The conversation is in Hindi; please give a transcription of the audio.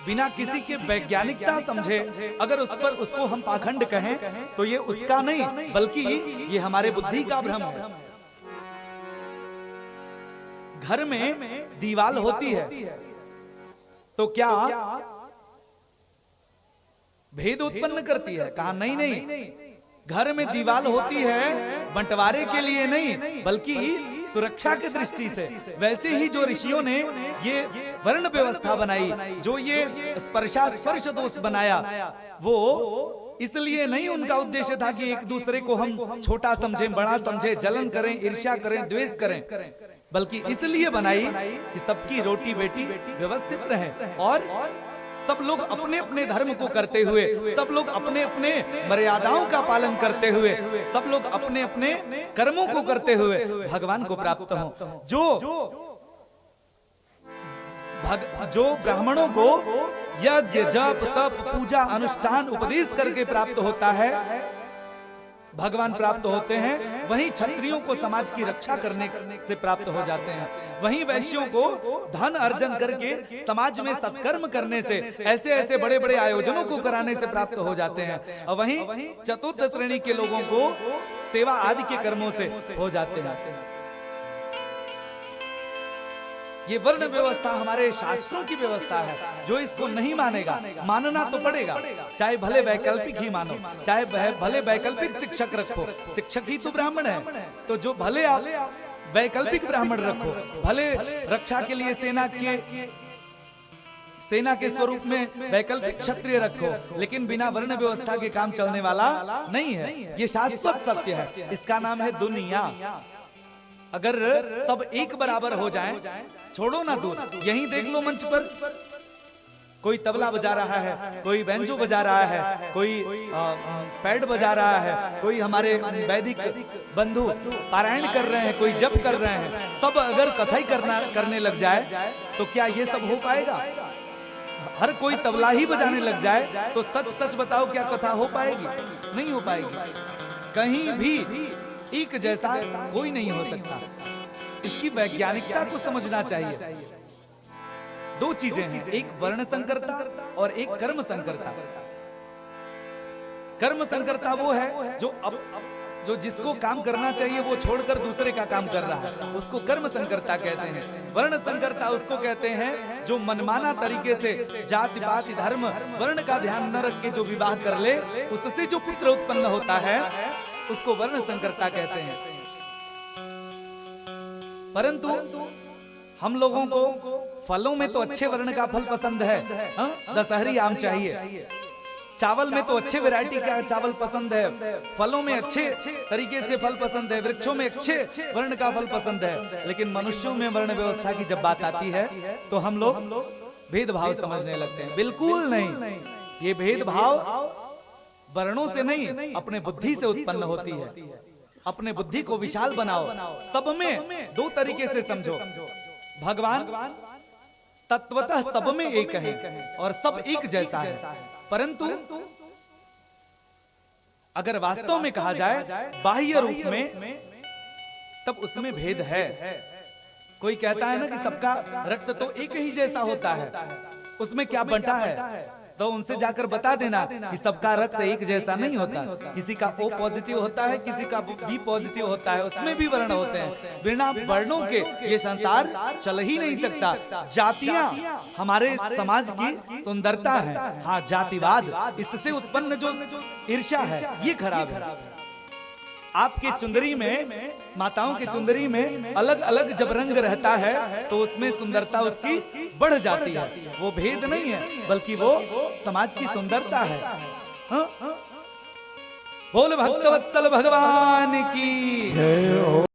बिना किसी के वैज्ञानिकता समझे अगर उस पर उसको हम पाखंड कहें तो ये उसका नहीं बल्कि ये हमारे बुद्धि का भ्रम है। घर में दीवाल होती है तो क्या भेद उत्पन्न करती है? कहा नहीं नहीं, घर में दीवाल होती है बंटवारे के लिए नहीं बल्कि सुरक्षा की दृष्टि से। वैसे ही जो ऋषियों ने ये वर्ण व्यवस्था बनाई, जो ये स्पर्श दोष बनाया, वो इसलिए नहीं उनका उद्देश्य था कि एक दूसरे को हम छोटा समझें, बड़ा समझें, जलन करें, ईर्ष्या करें, द्वेष करें, बल्कि इसलिए बनाई कि सबकी रोटी बेटी व्यवस्थित रहे और सब लोग अपने अपने धर्म को करते हुए, सब लोग अपने अपने मर्यादाओं का पालन करते हुए, सब लोग अपने अपने कर्मों को करते हुए भगवान को प्राप्त हों। जो ब्राह्मणों को यज्ञ, जप, तप, पूजा, अनुष्ठान, उपदेश करके प्राप्त होता है, भगवान प्राप्त होते हैं, वहीं क्षत्रियों को समाज की रक्षा करने से प्राप्त हो जाते हैं, वहीं वैश्यों को धन अर्जन करके समाज में सत्कर्म करने से, ऐसे ऐसे बड़े बड़े आयोजनों को कराने से प्राप्त हो जाते हैं, और वहीं चतुर्थ श्रेणी के लोगों को सेवा आदि के कर्मों से हो जाते हैं। ये वर्ण व्यवस्था हमारे शास्त्रों की व्यवस्था है। जो इसको नहीं मानेगा, मानना तो पड़ेगा, चाहे भले वैकल्पिक ही मानो, चाहे भले वैकल्पिक शिक्षक रखो, शिक्षक ही तो ब्राह्मण है, तो जो भले आप वैकल्पिक ब्राह्मण रखो, भले रक्षा के लिए सेना के स्वरूप में वैकल्पिक क्षत्रिय रखो, लेकिन बिना वर्ण व्यवस्था के काम चलने वाला नहीं है। ये शाश्वत सत्य है, इसका नाम है दुनिया। अगर सब एक बराबर हो जाएं, छोड़ो ना दूर, यहीं देख लो मंच पर कोई तबला बजा रहा है, कोई बैंजो बजा रहा है, कोई पैड बजा रहा है, कोई हमारे वैदिक बंधु पारायण कर रहे हैं, कोई जप कर रहे हैं, सब अगर कथाई करने लग जाए तो क्या ये सब हो पाएगा? हर कोई तबला ही बजाने लग जाए तो सच सच बताओ क्या कथा हो पाएगी? नहीं हो पाएगी। कहीं भी एक जैसा कोई नहीं हो सकता। इसकी वैज्ञानिकता को समझना चाहिए। दो चीजें हैं, एक वर्ण संकरता और एक कर्म संकरता। कर्म संकरता वो है जो जिसको काम करना चाहिए वो छोड़कर दूसरे का काम कर रहा है, उसको कर्म संकरता कहते हैं। वर्ण संकरता उसको कहते हैं जो मनमाना तरीके से जाति पाति धर्म वर्ण का ध्यान न रख के जो विवाह कर ले, उससे जो पुत्र उत्पन्न होता है उसको वर्ण संकरता कहते हैं। परंतु हम लोगों को फलों में तो अच्छे वर्ण का फल पसंद है, दशहरी आम चाहिए, चावल में तो अच्छे वैरायटी का चावल पसंद है, फलों में अच्छे तरीके से फल पसंद है, वृक्षों में अच्छे वर्ण का फल पसंद है, लेकिन मनुष्यों में वर्ण व्यवस्था की जब बात आती है तो हम लोग भेदभाव समझने लगते हैं। बिल्कुल नहीं, ये भेदभाव वर्णों से नहीं, अपने बुद्धि से उत्पन्न होती है। अपने बुद्धि को विशाल बनाओ, सब में दो तरीके से समझो। भगवान तत्वतः सब में एक है और सब एक जैसा है, परंतु अगर वास्तव में कहा जाए बाह्य रूप में, तब उसमें भेद है। कोई कहता है ना कि सबका रक्त तो एक ही जैसा होता है, उसमें क्या बंटा है? तो उनसे जाकर बता देना कि सबका रक्त एक जैसा नहीं होता, किसी का O पॉजिटिव होता है, किसी का B पॉजिटिव होता है, उसमें भी वर्ण होते हैं। बिना वर्णों के ये संसार चल ही नहीं सकता। जातियां हमारे समाज की सुंदरता है, हाँ जातिवाद, इससे उत्पन्न जो ईर्ष्या है ये खराब है। आपके चुंदरी में, माताओं के चुंदरी में अलग अलग जब रंग रहता है तो उसमें सुंदरता उसकी बढ़ जाती है। वो भेद नहीं है बल्कि वो समाज की सुंदरता है। बोल भक्तवत्सल भगवान की।